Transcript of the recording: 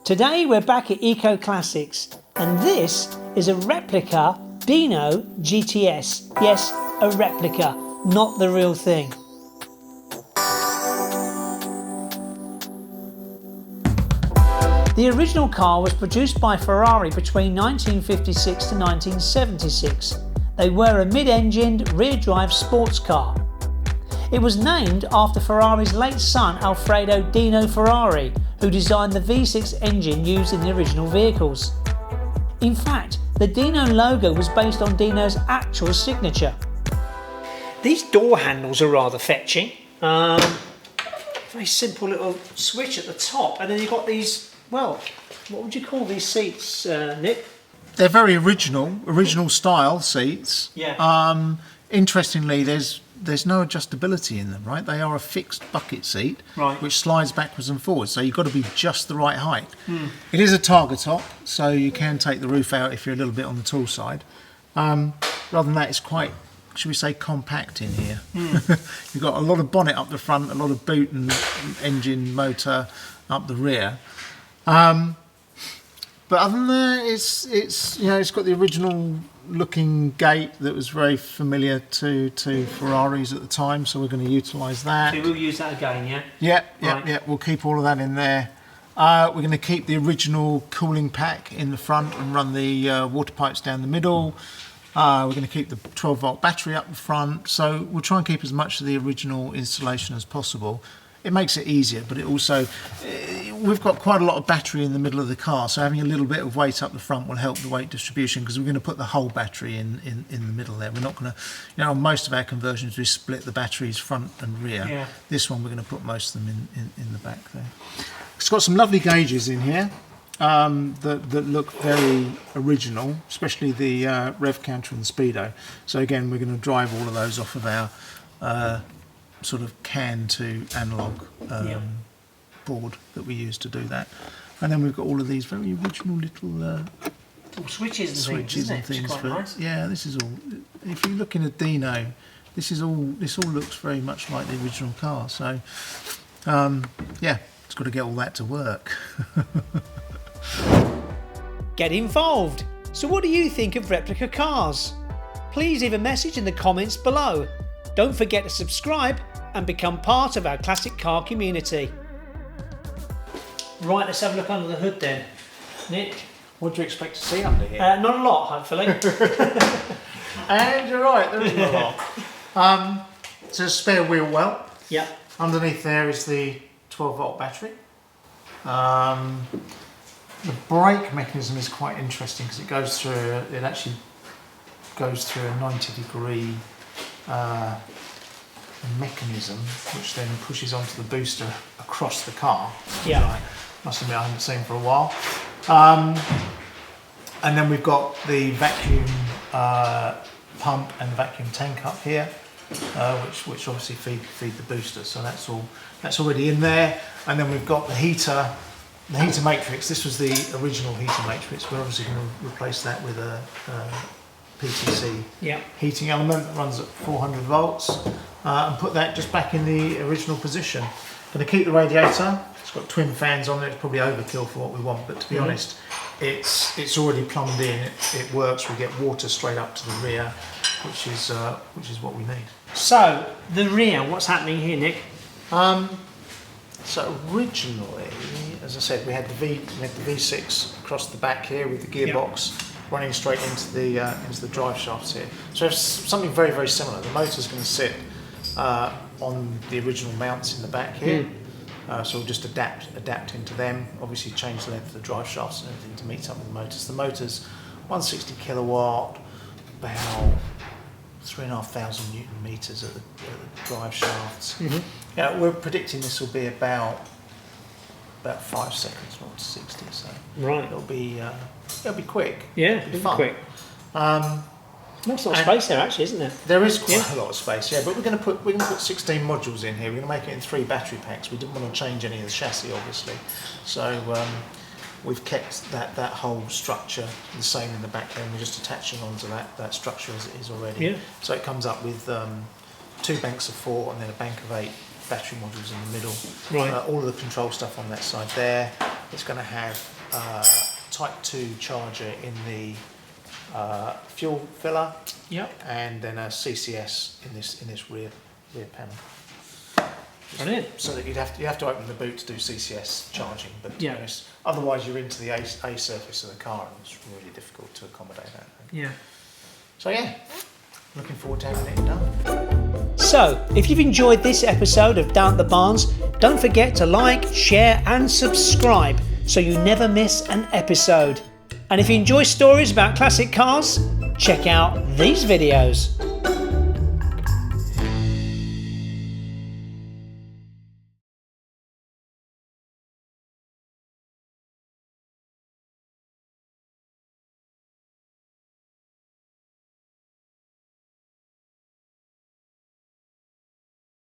Today we're back at Eco Classics, and this is a replica Dino GTS. Yes, a replica, not the real thing. The original car was produced by Ferrari between 1956 to 1976. They were a mid-engined, rear-drive sports car. It was named after Ferrari's late son Alfredo Dino Ferrari, who designed the V6 engine used in the original vehicles. In fact, the Dino logo was based on Dino's actual signature. These door handles are rather fetching. Very simple little switch at the top, and then you've got these, well, what would you call these seats, Nick? They're very original style seats. Yeah. Interestingly, there's no adjustability in them, right? They are a fixed bucket seat, right, which slides backwards and forwards, so you've got to be just the right height. It is a targa top, so you can take the roof out if you're a little bit on the tall side. Rather than that, it's quite, should we say, compact in here. You've got a lot of bonnet up the front, a lot of boot and engine motor up the rear. But other than that, it's you know, it's got the original looking gate that was very familiar to Ferraris at the time, so we're going to utilise that. So we'll use that again, yeah? Yeah, we'll keep all of that in there. We're going to keep the original cooling pack in the front and run the water pipes down the middle. We're going to keep the 12-volt battery up the front, so we'll try and keep as much of the original installation as possible. It makes it easier, but it also, we've got quite a lot of battery in the middle of the car, so having a little bit of weight up the front will help the weight distribution, because we're going to put the whole battery in the middle there. We're not going to, you know, on most of our conversions we split the batteries front and rear. Yeah. This one we're going to put most of them in the back there. It's got some lovely gauges in here that look very original, especially the rev counter and the speedo. So again, we're going to drive all of those off of our sort of can to analog board that we use to do that. And then we've got all of these very original little switches and things for nice. Yeah, this is all, if you're looking at Dino, this all looks very much like the original car. So yeah, it's got to get all that to work. Get involved! So what do you think of replica cars? Please leave a message in the comments below. Don't forget to subscribe and become part of our classic car community. Right, let's have a look under the hood then. Nick? What do you expect to see under here? Not a lot, hopefully. And you're right, there isn't a lot. It's a spare wheel well. Yeah. Underneath there is the 12-volt battery. The brake mechanism is quite interesting because it actually goes through a 90-degree mechanism, which then pushes onto the booster across the car. Yeah. I must admit I haven't seen for a while. And then we've got the vacuum pump and vacuum tank up here, which obviously feed the booster. So that's already in there. And then we've got the heater matrix. This was the original heater matrix. We're obviously going to replace that with a PTC heating element that runs at 400 volts and put that just back in the original position. Going to keep the radiator. It's got twin fans on it. It's probably overkill for what we want, but to be honest, it's already plumbed in. It works. We get water straight up to the rear, which is what we need. So the rear, what's happening here, Nick? So originally, as I said, we had the V6 across the back here with the gearbox running straight into the drive shafts here. So it's something very, very similar. The motor's going to sit on the original mounts in the back here. So we'll just adapt into them. Obviously change the length of the drive shafts and everything to meet up with the motors. The motor's 160 kilowatt, about 3,500 Newton meters at the drive shafts. Yeah, we're predicting this will be about 5 seconds, not 60. So right, it'll be quick. Yeah, it'll be fun. Quick. Nice lot of space there, actually, isn't there? There is quite a lot of space, yeah. But we're going to put 16 modules in here. We're going to make it in 3 battery packs. We didn't want to change any of the chassis, obviously, so we've kept that whole structure the same in the back there, and we're just attaching onto that structure as it is already. Yeah. So it comes up with 2 banks of 4 and then a bank of 8 battery modules in the middle. Right. All of the control stuff on that side there. It's going to have Type 2 charger in the fuel filler, Yep. and then a CCS in this rear panel. Brilliant. So that you have to open the boot to do CCS charging, but to be Yeah. honest, otherwise you're into the A surface of the car, and it's really difficult to accommodate that. Yeah. So yeah, looking forward to having it done. So, if you've enjoyed this episode of Down at the Barns, don't forget to like, share and subscribe so you never miss an episode. And if you enjoy stories about classic cars, check out these videos.